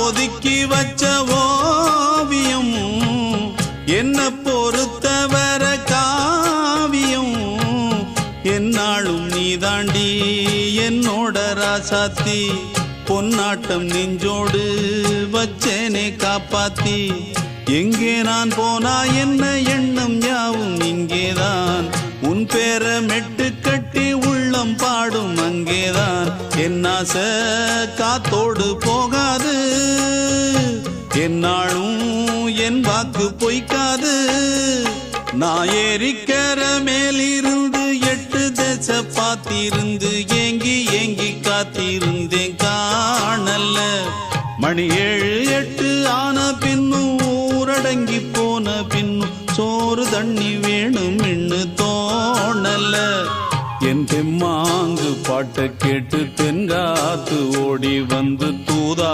ஒதுக்கி வச்ச ஓவியம் என்ன பொறுத்தவர காவியம் என்னாலும் நீதாண்டி என்னோட ராசாத்தி பொன்னாட்டம் நெஞ்சோடு வச்சேனே காப்பாத்தி எங்கே நான் போனா என்ன எண்ணம் யாவும் இங்கேதான் உன் பேர மெட்டு கட்டி உள்ளம் பாடும் அங்கேதான் என் ஆசை காத்தோடு போகாது என்னாலும் என் வாக்கு பொய்க்காது நான் ஏறிக்கர மேலிருந்து 8 தேச பார்த்திருந்து ஏங்கி ஏங்கி காத்திருந்தேன் காணல்ல மணி 7 8 ஆன பின்னும் ஊரடங்கி போன பின்னும் சோறு தண்ணி வேணும் இன்னு தோணல என் தெம்மாங்கு பாட்டை கேட்டு தென்காத்து ஓடி வந்து தூதா